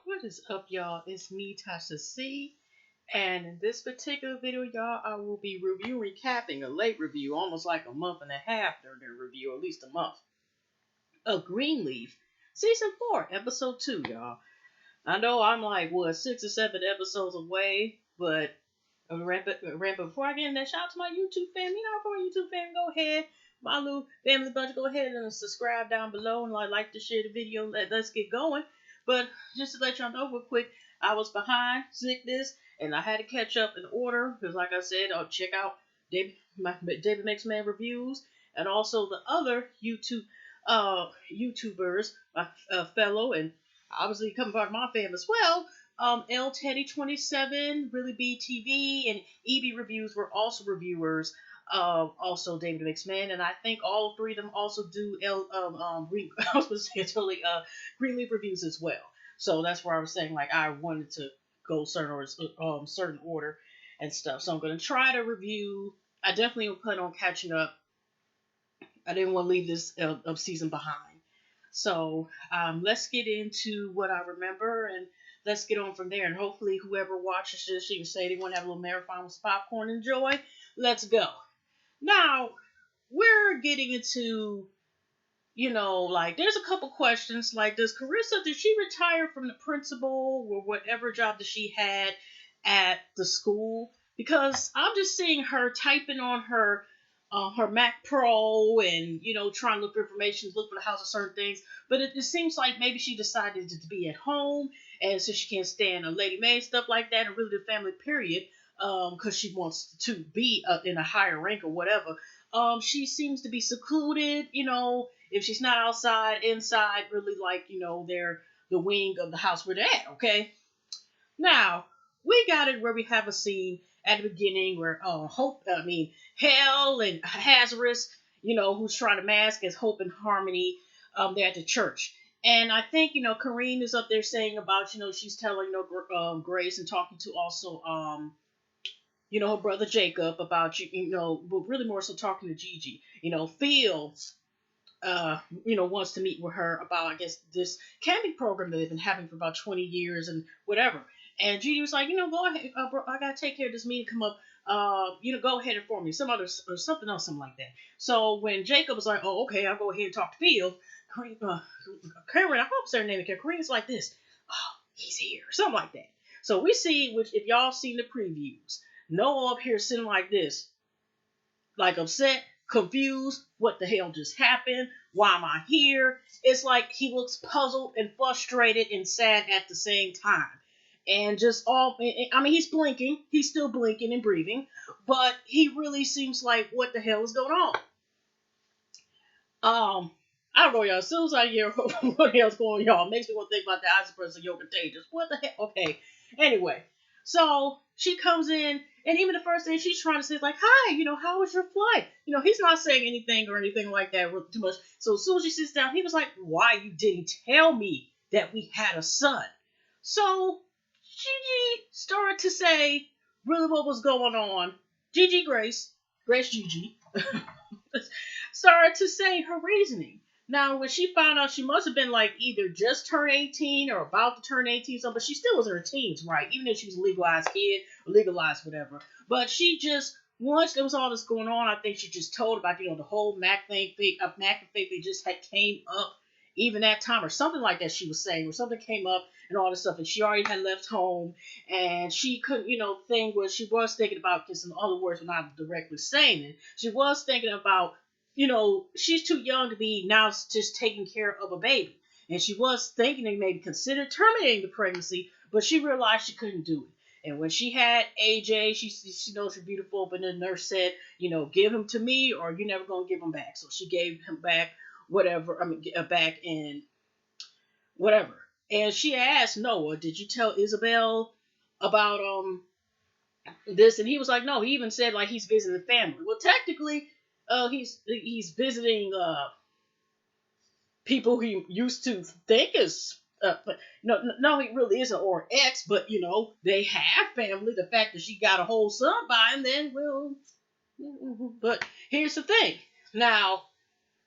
What is up, y'all? It's me, Tasha C. And in this particular video, y'all, I will be recapping a late review, almost like a month and a half during the review, at least a month, of Greenleaf, Season 4, Episode 2, y'all. I know I'm like, 6 or 7 episodes away, but before I get in there, shout out to my YouTube fam. For my YouTube fam, go ahead. My little family bunch, go ahead and subscribe down below and like to share the video. Let's get going. But just to let y'all know real quick, I was behind sickness and I had to catch up in order because, like I said, I'll check out David Makes Man reviews and also the other YouTubers, my fellow and obviously coming part of my fam as well. L Teddy 27, Really BTV, and EB Reviews were also reviewers. Also David Makes Man, and I think all three of them also do I was saying totally Greenleaf reviews as well. So that's where I was saying like I wanted to go certain order and stuff. So I'm gonna try to review. I definitely will plan on catching up. I didn't want to leave this season behind. So let's get into what I remember and let's get on from there. And hopefully, whoever watches this, you can say they want to have a little marathon with popcorn and joy. Let's go. Now, we're getting into, like, there's a couple questions. Like, did she retire from the principal or whatever job that she had at the school? Because I'm just seeing her typing on her Mac Pro and, trying to look for information, look for the house of certain things. But it seems like maybe she decided to be at home and so she can't stand a lady maid, stuff like that, and really the family period, because she wants to be in a higher rank or whatever. She seems to be secluded, if she's not outside, inside, really like, they're the wing of the house where they're at, okay? Now, we got it where we have a scene at the beginning where Hell and Hazardous, who's trying to mask as Hope and Harmony, they're at the church. And I think, Kareen is up there saying about, she's telling, Grace and talking to also, her brother Jacob about, but really more so talking to Gigi. Phil, wants to meet with her about, I guess, this camping program that they've been having for about 20 years and whatever. And Gigi was like, go ahead, bro, I gotta take care of this meeting, come up, go ahead and inform me, something else, something like that. So when Jacob was like, oh, okay, I'll go ahead and talk to Phil, Karen, I hope it's her name, Karen's like this, oh, he's here, something like that. So we see, which if y'all seen the previews, Noah up here sitting like this, like upset, confused, what the hell just happened? Why am I here? It's like he looks puzzled and frustrated and sad at the same time. And he's blinking. He's still blinking and breathing. But he really seems like, what the hell is going on? I don't know, y'all. As soon as I hear what the hell's going on, y'all, it makes me want to think about the Isopress and Yo Contagious. What the hell? Okay. Anyway, so she comes in, and even the first thing she's trying to say is like, hi, how was your flight? He's not saying anything or anything like that too much. So as soon as she sits down, he was like, why you didn't tell me that we had a son? So Gigi started to say really what was going on. Grace Gigi, started to say her reasoning. Now, when she found out, she must have been like either just turned 18 or about to turn 18, but she still was in her teens, right? Even if she was a legalized kid or legalized whatever. But she just, once there was all this going on, I think she just told about, the whole Mac thing, Mac and fake, they just had came up even that time or something like that she was saying, or something came up and all this stuff, and she already had left home, and she couldn't, thing was she was thinking about, because in other words, we're not directly saying it, she was thinking about, she's too young to be now just taking care of a baby. And she was thinking they maybe consider terminating the pregnancy, but she realized she couldn't do it. And when she had AJ, she knows she's beautiful, but the nurse said, give him to me or you're never going to give him back. So she gave him back back and whatever. And she asked Noah, did you tell Isabel about this? And he was like, no, he even said like he's visiting the family. Well, technically, he's visiting people he used to think is but no, he really isn't or ex, but they have family. The fact that she got a whole son by him, then well, but here's the thing. Now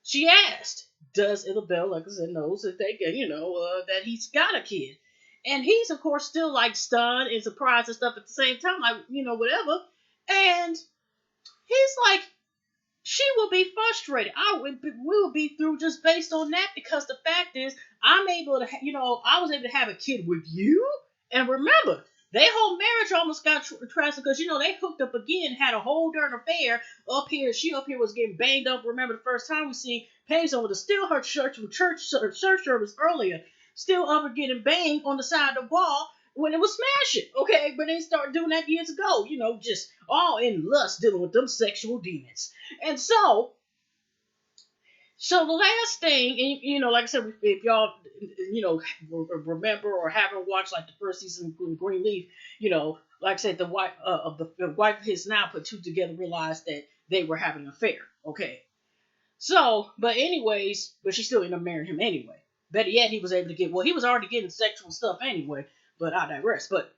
she asked, does Isabel, like I said, knows that they get that he's got a kid, And he's of course still like stunned and surprised and stuff at the same time, like, whatever. And he's like, she will be frustrated. We will be through just based on that, because the fact is, I'm able to, I was able to have a kid with you. And remember, their whole marriage almost got trashed because, they hooked up again, had a whole darn affair up here. She up here was getting banged up. Remember the first time we see Paige over to steal her church service earlier, still up and getting banged on the side of the wall when it was smashing, okay? But they started doing that years ago, just all in lust, dealing with them sexual demons. And so the last thing, and like I said, if y'all, remember or haven't watched like the first season of Greenleaf, like I said, the wife the wife of his now put two together, realized that they were having an affair. Okay, so but she still ended up marrying him anyway. Better yet, he was able to get, well, he was already getting sexual stuff anyway. But I digress. But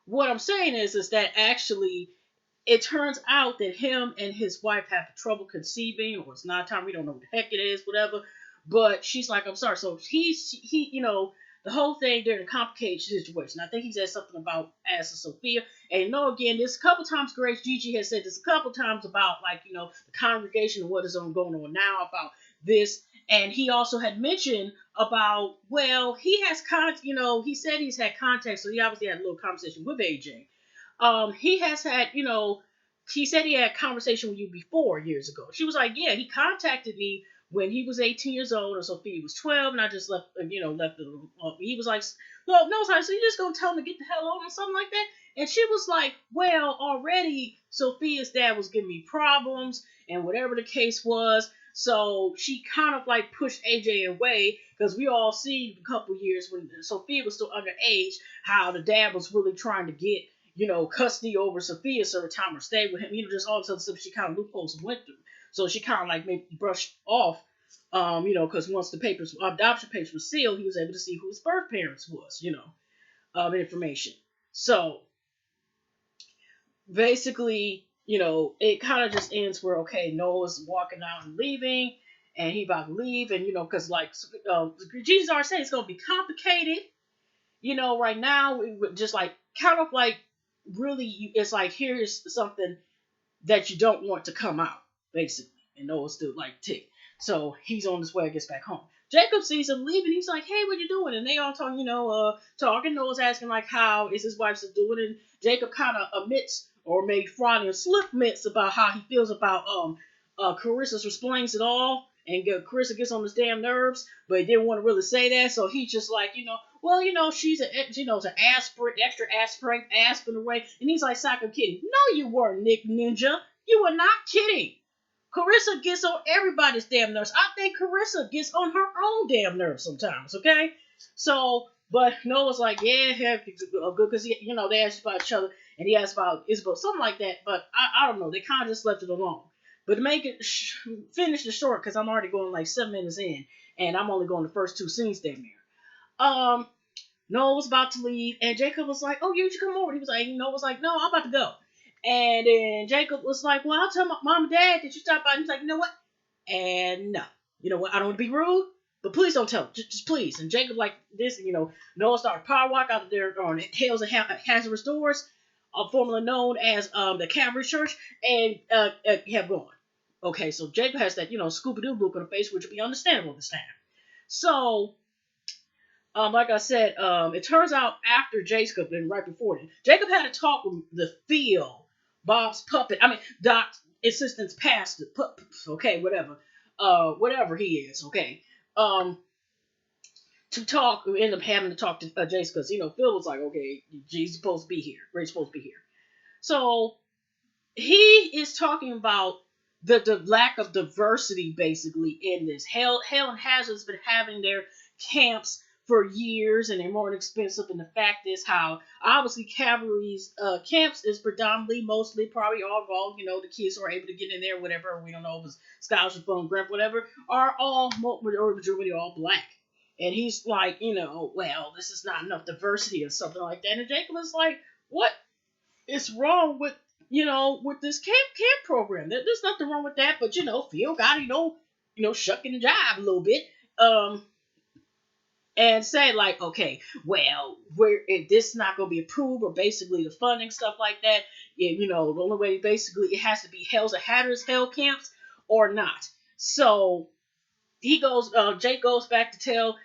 what I'm saying is that actually it turns out that him and his wife have trouble conceiving, or it's not time. We don't know what the heck it is, whatever. But she's like, I'm sorry. So he, the whole thing, they're in a complicated situation. I think he said something about asking Sophia. And again, this a couple times, Grace Gigi has said this a couple times about, like, the congregation and what is going on now about this. And he also had mentioned about, well, he has he said he's had contact, so he obviously had a little conversation with AJ. He has had, he said he had a conversation with you before years ago. She was like, yeah, he contacted me when he was 18 years old and Sophia was 12, and I just left it. He was like, well, no, so you just gonna tell him to get the hell on or something like that? And she was like, well, already Sophia's dad was giving me problems and whatever the case was. So she kind of like pushed AJ away, because we all see a couple years when Sophia was still underage, how the dad was really trying to get, custody over Sophia so her time or stay with him, just all this other stuff she kind of loopholes went through. So she kind of like maybe brushed off, because once the adoption papers were sealed, he was able to see who his birth parents was, information. So basically, it kind of just ends where, okay, Noah's walking out and leaving, and he about to leave, and, because like Jesus already said, it's going to be complicated. Right now, we would just like, kind of like, really, it's like, here's something that you don't want to come out, basically. And Noah's still like tick. So he's on his way, I guess, back home. Jacob sees him leaving. He's like, hey, what you doing? And they all talking, talking. Noah's asking, like, how is his wife still doing? And Jacob kind of admits, or maybe Fraudian slip admits, about how he feels about Carissa's explains it all. And Carissa gets on his damn nerves, but he didn't want to really say that. So he's just like, well, she's an extra aspirin away. And he's like, Psycho kidding. No, you weren't, Nick Ninja. You were not kidding. Carissa gets on everybody's damn nerves. I think Carissa gets on her own damn nerves sometimes, okay? So, but Noah's like, yeah, good, because, they asked about each other, and he asked about Isabel, something like that, but I don't know. They kind of just left it alone. But to make it, finish the short, because I'm already going like 7 minutes in, and I'm only going the first 2 scenes damn near. Noah was about to leave, and Jacob was like, oh, you should come over. He was like, Noah was like, no, I'm about to go. And then Jacob was like, well, I'll tell my mom and dad that you stopped by. And he's like, you know what? And no. You know what? I don't want to be rude, but please don't tell him. Just please. And Jacob, like this, Noah started power walk out of there on Hales and Hazardous Doors, formerly known as the Calvary Church, and kept going. Okay, so Jacob has that, Scooby-Doo look on the face, which would be understandable this time. So, like I said, it turns out after Jacob, and right before it, Jacob had a talk with the Theo, Bob's puppet. I mean, Doc's assistant's pastor, okay, whatever he is, okay. To talk, we end up having to talk to Jacob, because, Phil was like, okay, he's supposed to be here. Ray's supposed to be here. So, he is talking about the lack of diversity, basically, in this. Hell and Hazard's been having their camps for years, and they're more expensive. And the fact is how, obviously, Cavalry's camps is predominantly, mostly, probably all wrong. The kids who are able to get in there, whatever, we don't know if it's scholarship fund, grant, whatever, are all, or majority, all black. And he's like, well, this is not enough diversity or something like that. And Jacob was like, what is wrong with, with this camp program? There's nothing wrong with that, but, Phil got, shucking and jive a little bit. and say like, okay, well, we're if this is not going to be approved, or basically the funding stuff like that. The only way basically it has to be Hell's a Hatters Hell camps or not. So Jake goes back to tell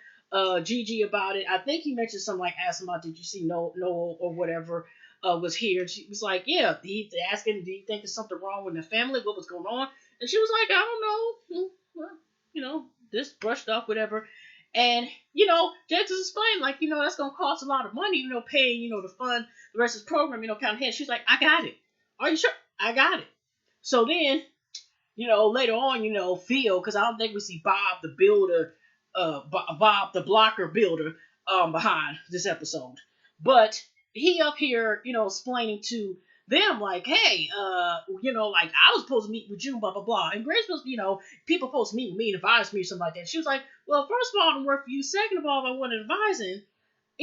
Gigi about it. I think he mentioned something like asked him about did you see Noah or whatever was here. And she was like, yeah. He's asking, do you think there's something wrong with the family? What was going on? And she was like, I don't know. Well, this brushed off, whatever. And Jake just explained like, that's gonna cost a lot of money, paying, to fund the rest of the program, kind of head. She's like, I got it. Are you sure? I got it. So then later on, Theo, because I don't think we see Bob the builder, Bob the blocker builder, behind this episode. But he up here, explaining to them like, hey, like I was supposed to meet with you, blah blah blah, and Grace was, people supposed to meet with me and advise me or something like that. She was like, well, first of all, I don't work for you. Second of all, if I want advising,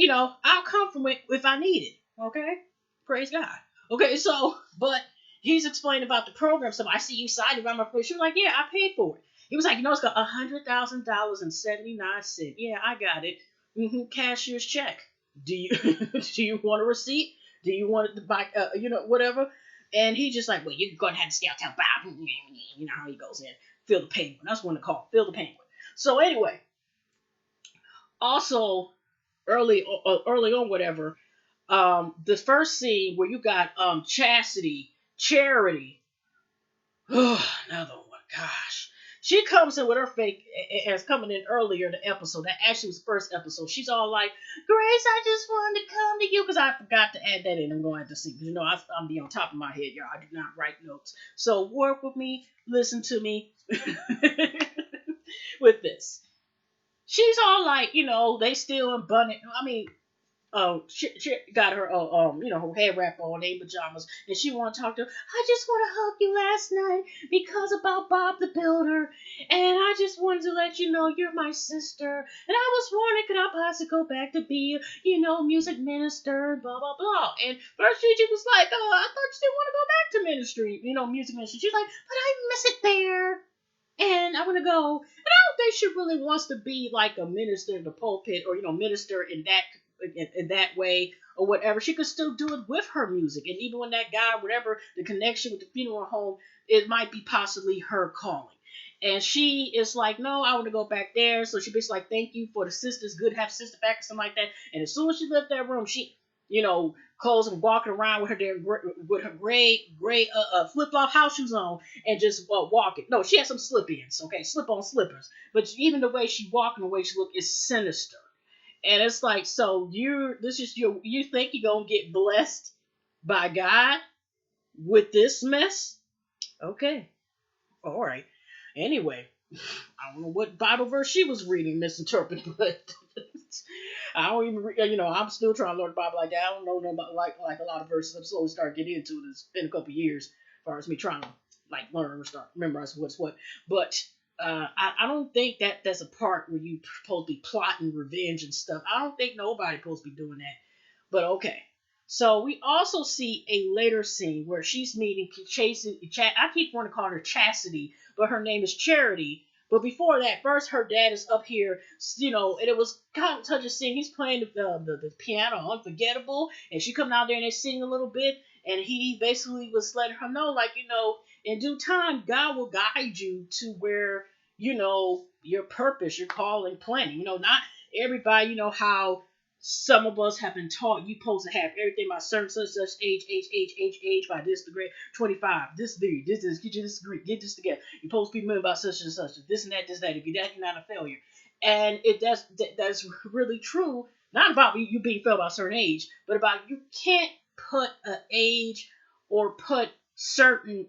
I'll come from it if I need it. Okay, praise God. Okay, so but he's explaining about the program. So I see you signed around my place. She was like, yeah, I paid for it. He was like, it's got $100,000.79. Yeah, I got it. Cashier's check. Do you do you want a receipt? Do you want it to buy? Whatever. And he just like, well, you're gonna have to stay out town. You know how he goes in. Phil the Penguin. That's what they call Phil the Penguin. So anyway, also early on, whatever. The first scene where you got Chastity, Charity. Another one. Gosh. She comes in with her fake as coming in earlier in the episode. That actually was the first episode. She's all like, Grace, I just wanted to come to you because I forgot to add that in. I'm going to have to see because I'm be on top of my head, y'all. I do not write notes. So work with me, listen to me with this. She's all like, they still in bunny. I mean, she got her her hair wrap on, in pajamas, and she want to talk to her. I just want to hug you last night because about Bob the Builder, and I just wanted to let you know you're my sister, and I was wondering could I possibly go back to be music minister, blah blah blah. And first Gigi was like, I thought you didn't want to go back to ministry, music ministry. She's like, but I miss it there. And I want to go. And I don't think she really wants to be like a minister in the pulpit or minister in that way or whatever. She could still do it with her music. And even when that guy, whatever, the connection with the funeral home, it might be possibly her calling. And she is like, no, I want to go back there. So she basically like, thank you for the sisters. Good to have sister back or something like that. And as soon as she left that room, she, clothes and walking around with her gray flip flop house shoes on and just walking. No, she had some slip-ins, okay, slip-on slippers. But even the way she walked and the way she looked is sinister. And it's like, so you think you're gonna get blessed by God with this mess? Okay, all right. Anyway, I don't know what Bible verse she was reading, misinterpreting, but I don't even, I'm still trying to learn the Bible like that. I don't know about like a lot of verses. I'm slowly starting to get into it. It's been a couple of years as far as me trying to like learn or start memorizing what's what. But I don't think that's a part where you supposed to be plotting revenge and stuff. I don't think nobody supposed to be doing that. But okay. So we also see a later scene where she's meeting I keep wanting to call her Chastity, but her name is Charity. But before that, first her dad is up here, and it was kind of touching scene. He's playing the piano, Unforgettable, and she come out there and they sing a little bit, and he basically was letting her know, like, in due time, God will guide you to where, your purpose, your calling, planning. Not everybody, how some of us have been taught you supposed to have everything by certain such age by this degree 25 this degree this get you this degree get this together you're supposed to be moving by such and such this and that if you're that you're not a failure. And that's really true, not about you being failed by a certain age, but about you can't put an age or put certain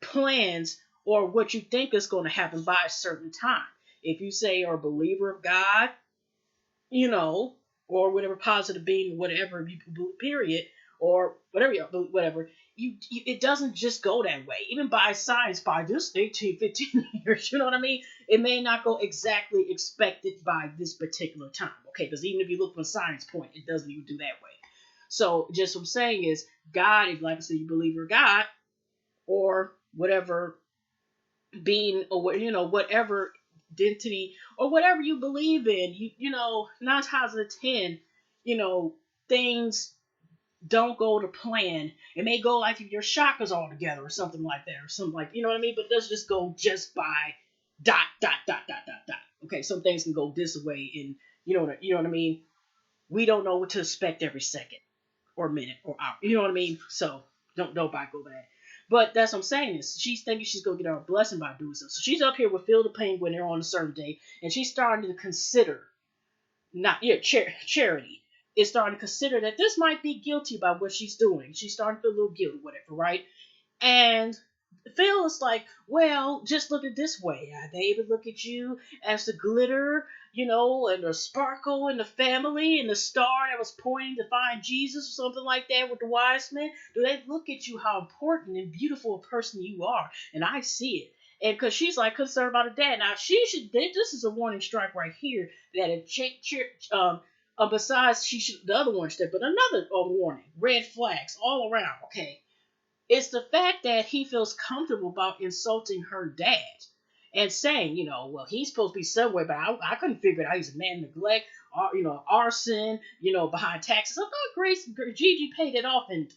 plans or what you think is going to happen by a certain time. If you say you're a believer of God, or whatever positive being, whatever period, or whatever, it doesn't just go that way. Even by science, by this 18, 15 years, you know what I mean? It may not go exactly expected by this particular time, okay? Because even if you look from a science point, it doesn't even do that way. So just what I'm saying is, God, if like I said, you believe in God, or whatever being, or whatever identity or whatever you believe in, you know, 9 times out of 10, you know, things don't go to plan. It may go like if your chakras all together or something like that, or something like, you know what I mean. But let's just go just by dot dot dot dot dot dot. Okay, some things can go this way, and you know what I mean. We don't know what to expect every second or minute or hour. You know what I mean? So don't nobody go bad. But that's what I'm saying is she's thinking she's gonna get her blessing by doing so. So she's up here with Phil the Penguin there on a certain day, and she's starting to consider not charity is starting to consider that this might be guilty by what she's doing. She's starting to feel a little guilty, whatever, right? And Phil is like, well, just look at this way. They even look at you as the glitter, you know, and the sparkle in the family and the star that was pointing to find Jesus or something like that with the wise men. Do they look at you how important and beautiful a person you are? And I see it. And because she's like concerned about her dad. Now, she should, this is a warning strike right here that if besides she should, the other one should, but another warning, red flags all around, okay? It's the fact that he feels comfortable about insulting her dad and saying, you know, well, he's supposed to be somewhere, but I couldn't figure it out. He's a man of neglect, you know, arson, you know, behind taxes. I thought Gigi paid it off in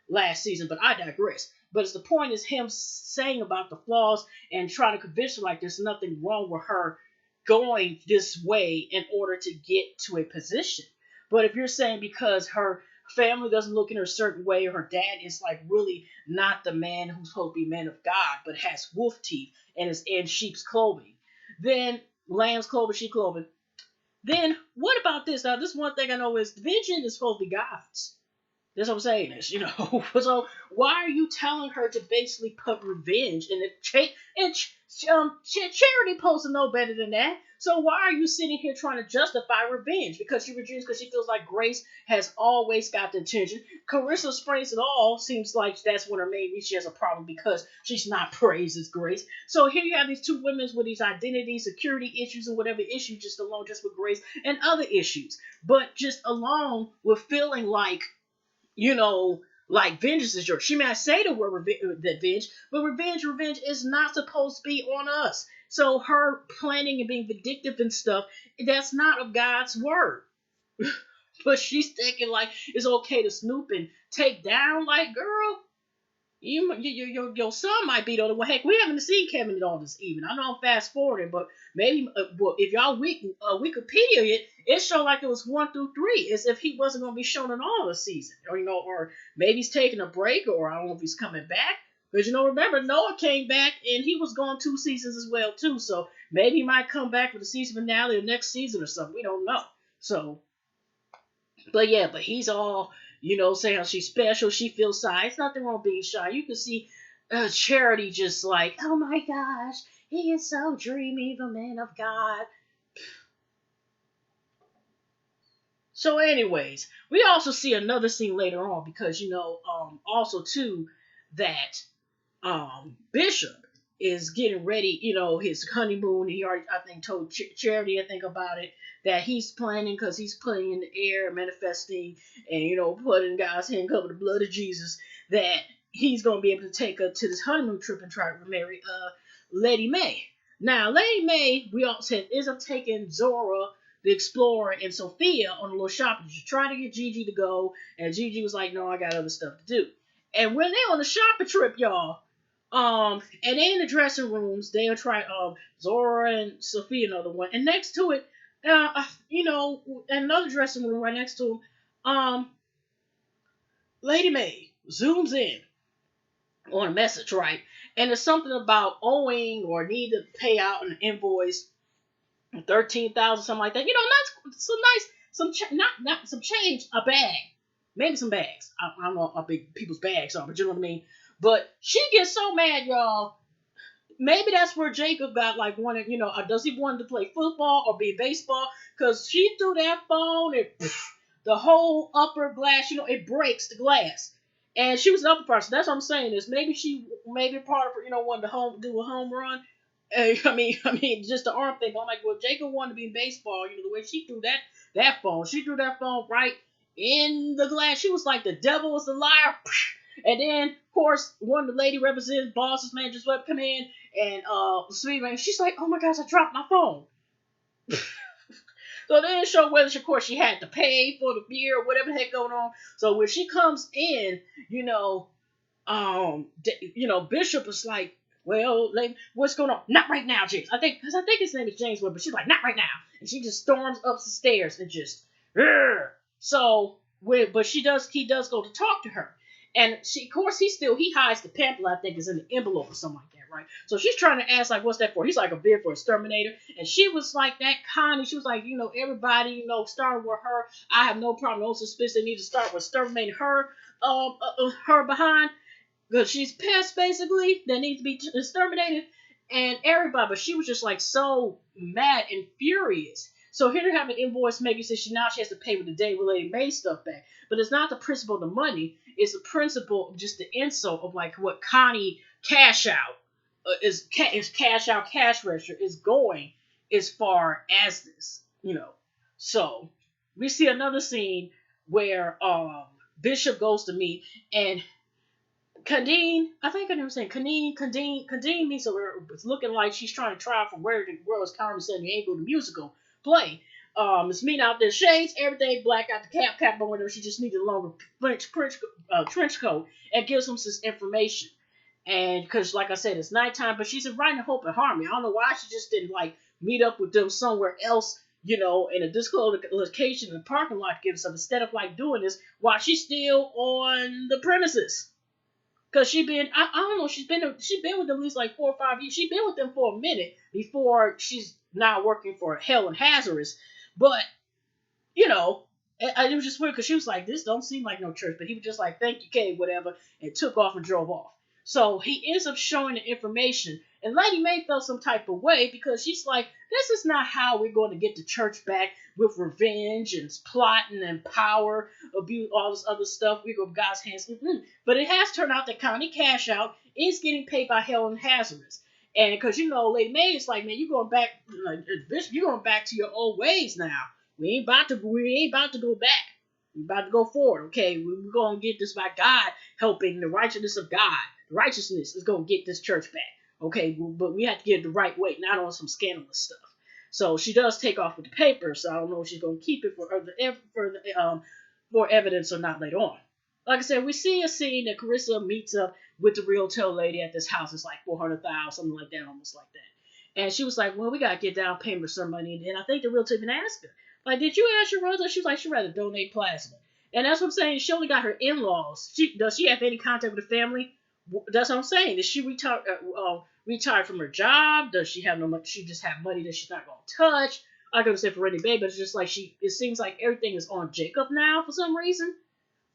last season, but I digress. But it's the point is him saying about the flaws and trying to convince her like there's nothing wrong with her going this way in order to get to a position. But if you're saying because her family doesn't look in her a certain way, or her dad is like really not the man who's supposed to be man of God, but has wolf teeth and is in sheep's clothing, then lamb's clothing, sheep clothing. Then what about this? Now, this one thing I know is vengeance is supposed to be God's. That's what I'm saying is, you know. So why are you telling her to basically put revenge in the charity supposed to know better than that? So why are you sitting here trying to justify revenge? Because she refuses because she feels like Grace has always got the attention. Carissa Springs at all seems like that's one of her main reasons she has a problem because she's not praised as Grace. So here you have these two women with these identity, security issues, and whatever issues just along just with Grace and other issues. But just along with feeling like, you know, like vengeance is yours. She may not say the word revenge, but revenge is not supposed to be on us. So her planning and being vindictive and stuff, that's not of God's word. But she's thinking like it's okay to snoop and take down. Like, girl, your son might be the other one. Heck, we haven't seen Kevin at all this evening. I know I'm fast forwarding, but maybe well, if y'all Wikipedia it showed like it was 1 through 3, as if he wasn't going to be shown in all the season, or you know, or maybe he's taking a break, or I don't know if he's coming back. Because you know, remember Noah came back and he was gone 2 seasons as well too. So maybe he might come back for the season finale or next season or something. We don't know. So, but yeah, but he's all, you know, saying how she's special. She feels shy. It's nothing wrong with being shy. You can see Charity just like, oh my gosh, he is so dreamy, the man of God. So, anyways, we also see another scene later on because, you know, also too, that Bishop is getting ready, you know, his honeymoon. He already, I think, told Charity, I think, about it, that he's planning because he's putting in the air, manifesting, and, you know, putting God's hand covered the blood of Jesus, that he's going to be able to take her to this honeymoon trip and try to marry Lady May. Now, Lady May, we all said, ends up taking Zora, the Explorer, and Sophia on a little shopping. She tried to get Gigi to go, and Gigi was like, no, I got other stuff to do. And when they're on the shopping trip, y'all, and they in the dressing rooms, they'll try Zora and Sophia, another one, and next to it, you know, another dressing room right next to them, Lady May zooms in on a message, right? And it's something about owing or need to pay out an invoice, 13,000, something like that. You know, not some nice, not some change, a bag, maybe some bags. I don't know how big people's bags are, but you know what I mean. But she gets so mad, y'all. Maybe that's where Jacob got like wanted, you know, does he want to play football or be baseball? Because she threw that phone and the whole upper glass, you know, it breaks the glass. And she was an upper person. That's what I'm saying is maybe part of her, you know, wanted to do a home run. I mean, just the arm thing. I'm like, well, Jacob wanted to be in baseball. You know, the way she threw that phone right in the glass. She was like, the devil was a liar. And then, of course, one of the lady representatives, bosses, managers, web come in, and sweet man, she's like, "Oh my gosh, I dropped my phone." So they didn't show whether, of course, she had to pay for the beer or whatever the heck going on. So when she comes in, Bishop was like, "Well, like, what's going on? Not right now, James. Because I think his name is James Wood, but she's like, not right now." And she just storms up the stairs and just, "Urgh." But he does go to talk to her. And of course, he hides the pamphlet, I think is in the envelope or something like that, right? So she's trying to ask, like, what's that for? He's like, a bid for exterminator. And she was like that kind, and she was like, everybody, starting with her. I have no problem, no suspicion. They need to start with exterminating her behind, because she's pest basically that needs to be exterminated, and everybody. But she was just like so mad and furious. So here they have an invoice. Maybe says she has to pay with the day related May stuff back. But it's not the principle of the money. It's the principle of just the insult of like what Connie cash out is cash out cash register is going as far as this. So we see another scene where Bishop goes to meet, and Kadeen, I think I never said Kadeen meets her. It's looking like she's trying to try for where the world is Carmen San Diego, the musical play. It's mean out there, shades, everything black, got the cap on whatever. She just needed a longer trench coat, and gives them this information. And because, like I said, it's nighttime, but she's inviting Hope and Harmony. I don't know why she just didn't like meet up with them somewhere else, in a disco location in the parking lot, to give stuff instead of like doing this while she's still on the premises. Cause I don't know, she's been with them at least like 4 or 5 years. She's been with them for a minute before she's now working for Helen Hazardous. But it was just weird because she was like, "This don't seem like no church," but he was just like, "Thank you, Kay," whatever, and took off and drove off. So he ends up showing the information, and Lady Mae felt some type of way because she's like, "This is not how we're going to get the church back with revenge and plotting and power, abuse, all this other stuff. We go God's hands." Mm-hmm. But it has turned out that Connie Cash Out is getting paid by Helen Hazardous. And because Lady Mae is like, "Man, you going back, like, Bishop, you going back to your old ways now. We ain't about to go back. We about to go forward, okay? We're gonna get this by God helping the righteousness of God. The righteousness is gonna get this church back, okay? But we have to get it the right way, not on some scandalous stuff." So she does take off with the paper. So I don't know if she's gonna keep it for evidence or not later on. Like I said, we see a scene that Carissa meets up with the realtor lady at this house. It's like 400,000, something like that, almost like that. And she was like, "Well, we gotta get down payment for some money." And I think the realtor even asked her, like, "Did you ask your brother?" She was like, "She'd rather donate plasma." And that's what I'm saying. She only got her in-laws. Does she have any contact with the family? That's what I'm saying. Did she retire from her job? Does she have no money? She just have money that she's not gonna touch? I could say for Rennie Bay, but it's just like it seems like everything is on Jacob now for some reason,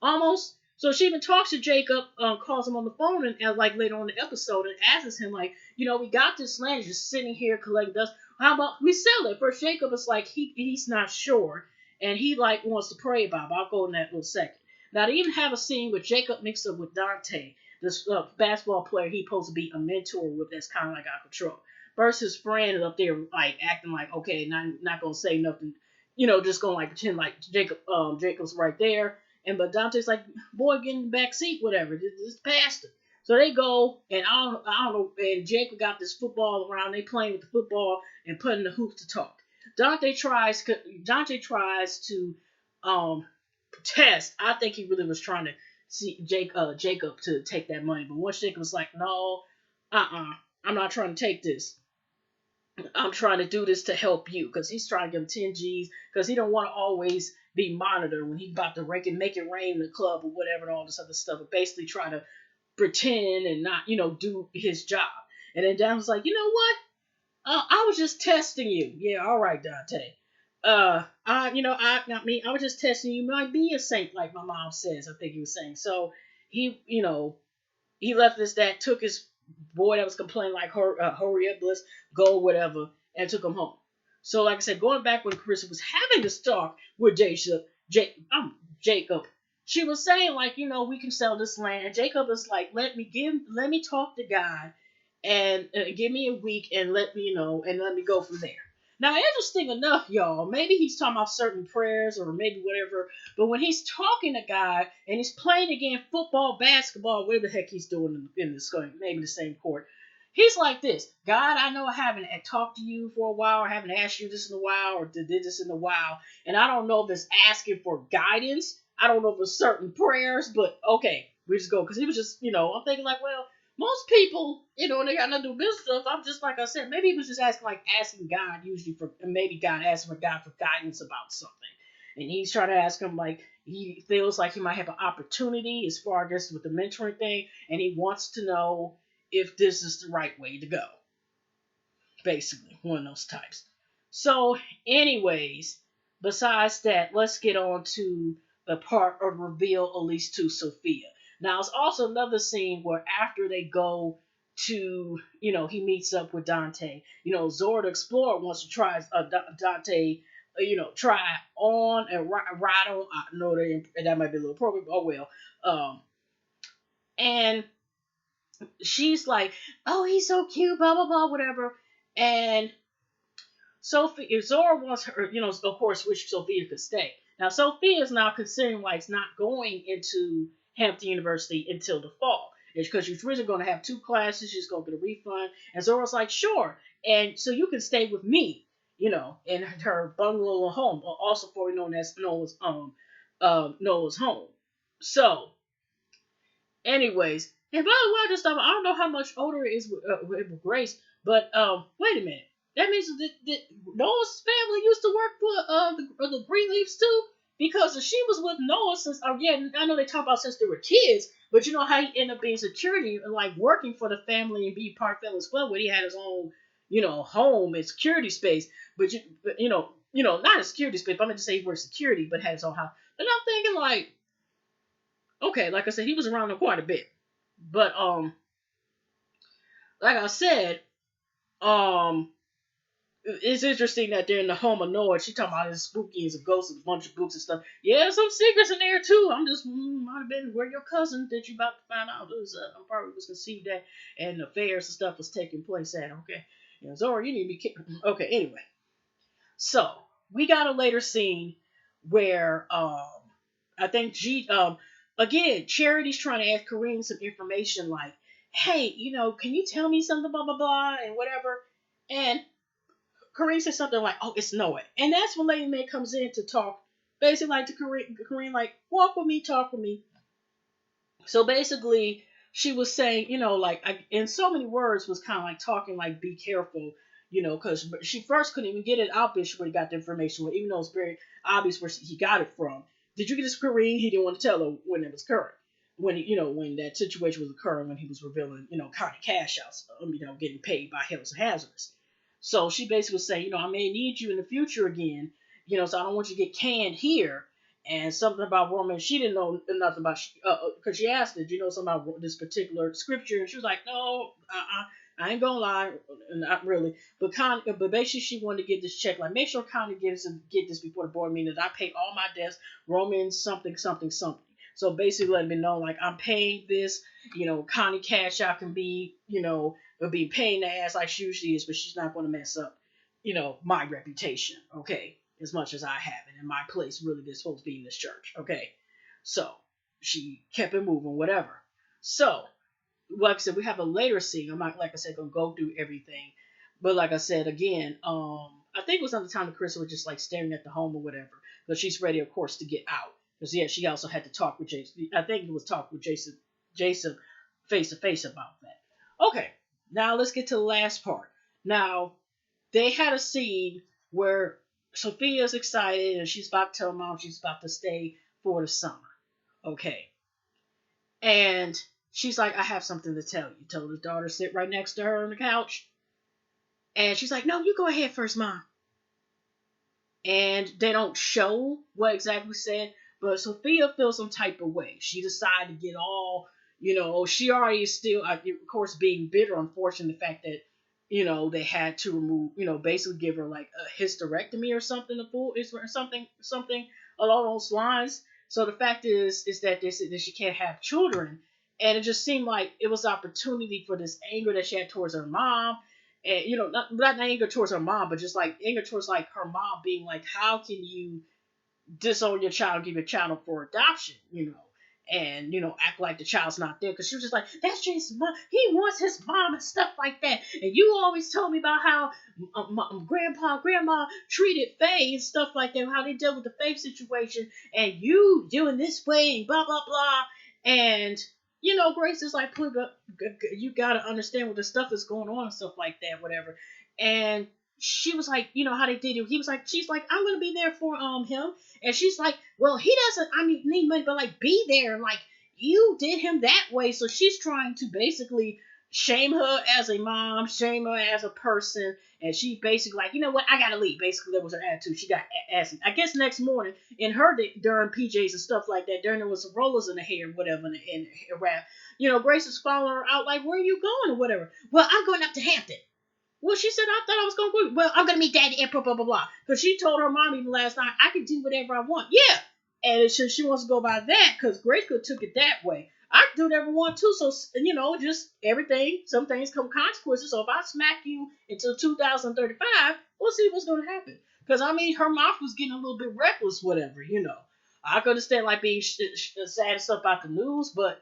almost. So she even talks to Jacob, calls him on the phone, and like later on in the episode, and asks him like, "We got this land just sitting here collecting dust. How about we sell it?" First, Jacob is like he's not sure, and he like wants to pray about it. I'll go in that little second. Now they even have a scene with Jacob mixed up with Dante, this basketball player he's supposed to be a mentor with, that's kind of like out of control. Versus friend up there like acting like, okay, not gonna say nothing, just gonna like pretend like Jacob's right there. And but Dante's like, "Boy, get in the back seat, whatever. This pastor." So they go, and I don't know. And Jacob got this football around. They playing with the football and putting the hoops to talk. Dante tries to protest. I think he really was trying to see Jacob to take that money. But once Jacob was like, "No, I'm not trying to take this. I'm trying to do this to help you," because he's trying to give him 10 G's because he don't want to always be monitored when he's about to make it rain in the club or whatever and all this other stuff, but basically try to pretend and not, do his job. And then Dan was like, "You know what? I was just testing you." "Yeah, all right, Dante. I was just testing you. You might be a saint, like my mom says." I think he was saying. So he left this, that took his boy that was complaining like, "Hurry up, let's go," whatever, and took him home. So like I said, going back when Carissa was having this talk with Jacob, she was saying like, "We can sell this land." Jacob is like, let me talk to God and give me a week and let me go from there." Now, interesting enough, y'all, maybe he's talking about certain prayers or maybe whatever, but when he's talking to God and he's playing again football, basketball, whatever the heck he's doing in this game, maybe the same court, he's like this: God, I know I haven't talked to you for a while, or haven't asked you this in a while, or did this in a while, and I don't know if it's asking for guidance. I don't know if it's certain prayers, but okay, we just go because he was just, I'm thinking like, well, most people, when they got nothing to do with business stuff, I'm just like I said, maybe he was just asking God usually for, maybe God asking for God for guidance about something, and he's trying to ask him like he feels like he might have an opportunity as far as with the mentoring thing, and he wants to know if this is the right way to go. Basically, one of those types. So, anyways, besides that, let's get on to the part of reveal, at least to Sophia. Now, it's also another scene where after they go to, he meets up with Dante. Zora the Explorer wants to try Dante, try on and ride on. I know that might be a little appropriate, but oh well. And she's like, "Oh, he's so cute," blah blah blah, whatever. And Sophie, Zora wants her, of course, wish Sophia could stay. Now, Sophia is now considering like not going into Hampton University until the fall. It's because she's originally going to have 2 classes. She's going to get a refund. And Zora's like, sure. And so you can stay with me, in her bungalow home, also formerly known as Noah's home. So, anyways, and by the way, I don't know how much older it is with Grace, but wait a minute. That means that Noah's family used to work for the Greenleafs too, because she was with Noah since yeah, I know they talk about since they were kids, but you know how he ended up being security and like working for the family and being part of the family as well, where he had his own home and security space, but not a security space. But I'm going to say he worked security, but had his own house. And I'm thinking like, okay, like I said, he was around there quite a bit. But like I said, um, it's interesting that they're in the home of Noah. She talking about his spooky as a ghost and a bunch of books and stuff. Yeah, some secrets in there too. I'm just might have been where your cousin that you about to find out was probably was conceived at and affairs and stuff was taking place at. Okay, Zora, you need to be okay. Anyway, so we got a later scene where I think again, Charity's trying to ask Kareem some information like, hey, can you tell me something, blah blah blah, and whatever. And Kareem says something like, oh, it's Noah. And that's when Lady May comes in to talk, basically like to Kareem like, walk with me, talk with me. So basically, she was saying, in so many words, was kind of like talking like, be careful, because she first couldn't even get it out there where he got the information, even though it's very obvious where he got it from. Did you get this Kareem? He didn't want to tell her when it was occurring. When when that situation was occurring, when he was revealing, county cash outs, getting paid by Hells and Hazardous. So she basically was saying, I may need you in the future again, so I don't want you to get canned here. And something about Roman, she didn't know nothing about, because she asked her, do you know something about this particular scripture? And she was like, no, I ain't gonna lie, not really. But basically, she wanted to get this check, like make sure Connie get this before the board meeting that I paid all my debts, Roman something something something. So basically, letting me know like I'm paying this, Connie cash out can be, will be paying the ass like she usually is, but she's not going to mess up, my reputation. Okay, as much as I have it, and my place really is supposed to be in this church. Okay, so she kept it moving, whatever. So, like I said, we have a later scene. I'm not, like I said, gonna go through everything, but like I said again, I think it was on the time that Chris was just like staring at the home or whatever, but she's ready, of course, to get out because yeah, she also had to talk with Jason. I think it was talk with Jason face to face about that. Okay, now let's get to the last part. Now they had a scene where Sophia's excited and she's about to tell mom she's about to stay for the summer. Okay. And she's like, I have something to tell you. Told his daughter sit right next to her on the couch. And she's like, no, you go ahead first, mom. And they don't show what exactly said, but Sophia feels some type of way. She decided to get all, she already is still, of course, being bitter, unfortunately, the fact that, they had to remove, basically give her like a hysterectomy or something, or something along those lines. So the fact is that they said that she can't have children. And it just seemed like it was opportunity for this anger that she had towards her mom And not anger towards her mom, but just like anger towards like her mom being like, how can you disown your child, give your child up for adoption, and act like the child's not there, because she was just like, that's just mom. He wants his mom and stuff like that. And you always told me about how grandpa, grandma treated Faye and stuff like that, how they dealt with the Faye situation, and you doing this way and blah blah blah. And Grace is like, you gotta understand what the stuff is going on and stuff like that, whatever. And she was like, how they did it. He was like, she's like, I'm gonna be there for him. And she's like, well, he doesn't, need money, but like, be there. Like, you did him that way. So she's trying to basically shame her as a mom, shame her as a person. And she basically, like, you know what, I gotta leave. Basically, that was her attitude. She got asked. I guess next morning, in her during PJs and stuff like that, during there was some rollers in the hair, whatever, and wrap. Grace is following her out, like, where are you going or whatever. Well, I'm going up to Hampton. Well, she said, I thought I was going to go. Well, I'm going to meet daddy and blah, blah, blah, blah. Because she told her mom even last night, I can do whatever I want. Yeah. And she wants to go by that, because Grace could took it that way. I can do whatever I want too. So, just everything, some things come consequences. So if I smack you until 2035, we'll see what's going to happen. Because, her mouth was getting a little bit reckless, whatever. I could understand, like, being sad and stuff about the news, but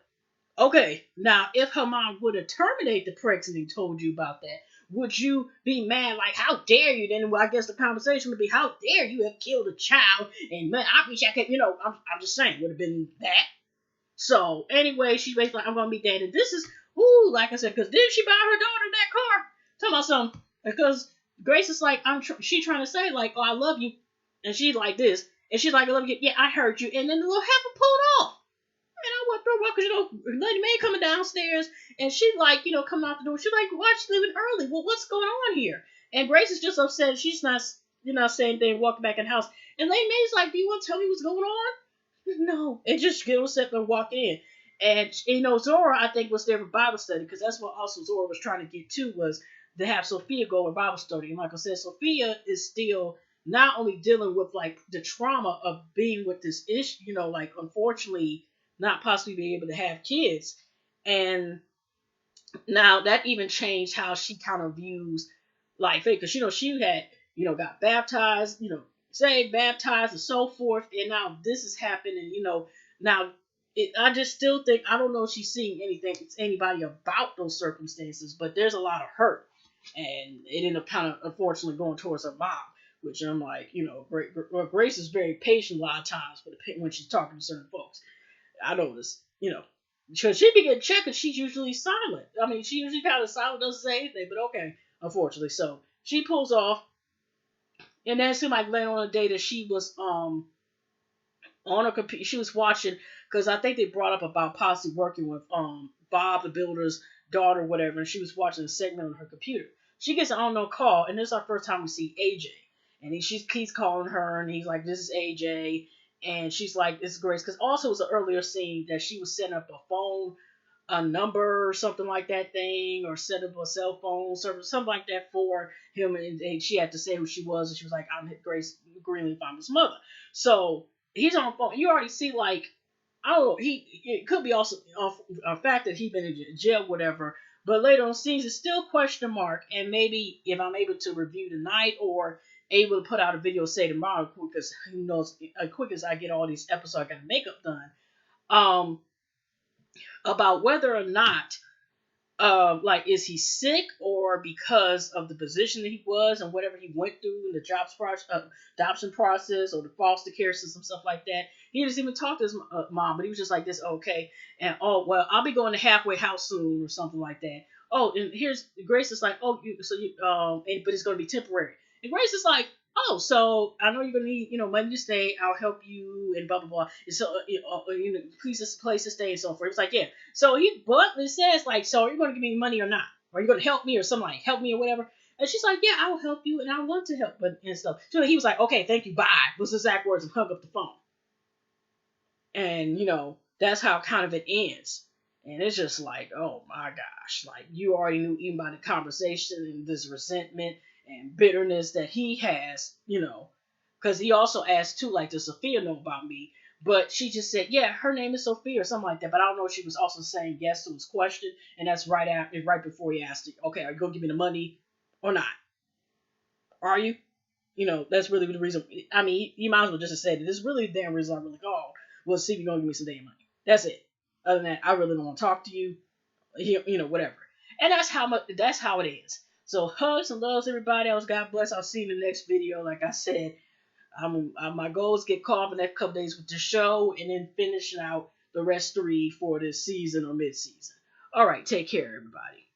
okay. Now, if her mom would have terminated the pregnancy and told you about that, would you be mad? Like, how dare you? Then, well, I guess the conversation would be, how dare you have killed a child? And man, I wish I could, I'm just saying, would have been that. So, anyway, she's basically like, I'm going to meet dad. And this is, like I said, because didn't she buy her daughter that car? Tell about something. Because Grace is like, she trying to say, like, oh, I love you. And she's like this. And she's like, I love you. Yeah, I heard you. And then the little heifer pulled off. And I went through, because, Lady Mae coming downstairs, and she, like, coming out the door. She's like, why is she leaving early? Well, what's going on here? And Grace is just upset. She's not, saying anything, walking back in the house. And Lady Mae's like, do you want to tell me what's going on? No. And just get upset and walk in. And, Zora, I think, was there for Bible study, because that's what also Zora was trying to get to, was to have Sophia go to Bible study. And like I said, Sophia is still not only dealing with, like, the trauma of being with this issue, like, unfortunately, not possibly being able to have kids. And now that even changed how she kind of views life. Because, she had, got baptized, saved, baptized, and so forth. And now this has happened. And, now I just still think, I don't know if she's seeing anybody about those circumstances, but there's a lot of hurt. And it ended up kind of, unfortunately, going towards her mom. Which I'm like, Grace is very patient a lot of times when she's talking to certain folks. I noticed, because she be getting checked and she's usually silent. She usually kind of silent, doesn't say anything, but okay, unfortunately. So she pulls off, and then it seemed like later on the day that she was on her computer, she was watching, because I think they brought up about possibly working with Bob the builder's daughter, or whatever, and she was watching a segment on her computer. She gets an unknown call, and this is our first time we see AJ, and he's calling her, and he's like, "This is AJ." And she's like, "It's Grace," because also it was an earlier scene that she was setting up a phone, a number or something like that thing, or set up a cell phone service, something like that for him, and she had to say who she was, and she was like, "I'm Grace Greenleaf, I'm his mother." So he's on the phone. You already see, like, I don't know, it could be also a fact that he's been in jail, whatever. But later on scenes, it's still question mark, and maybe if I'm able to review tonight or able to put out a video, say tomorrow, because who knows, as quick as I get all these episodes, I got makeup done, about whether or not, like, is he sick, or because of the position that he was and whatever he went through in the adoption process or the foster care system, stuff like that. He didn't even talk to his mom, but he was just like, this okay, and oh well, I'll be going to halfway house soon or something like that. Oh, and here's Grace is like, oh, but it's going to be temporary. And Grace is like, oh, so I know you're going to need, money to stay. I'll help you and blah, blah, blah. And so, please, this place to stay and so forth. He was like, yeah. So he bluntly says, like, so are you going to give me money or not? Or are you going to help me or something, like, help me or whatever? And she's like, yeah, I'll help you and I want to help and stuff. So he was like, okay, thank you, bye. Was the exact words, and hung up the phone. And, that's how kind of it ends. And it's just like, oh my gosh, like, you already knew even by the conversation and this resentment and bitterness that he has, because he also asked too, like, does Sophia know about me? But she just said, yeah, her name is Sophia or something like that. But I don't know if she was also saying yes to his question. And that's right before he asked, okay, are you going to give me the money? or not? Are you? That's really the reason. I mean, you might as well just have said it. This is really the damn reason I really called was see if you're gonna give me some damn money. That's it. Other than that, I really don't want to talk to you. Whatever. And that's how much. That's how it is. So hugs and loves everybody else. God bless. I'll see you in the next video. Like I said, my goal is get caught up in the next couple days with the show and then finishing out the rest three for this season or mid season. All right, take care, everybody.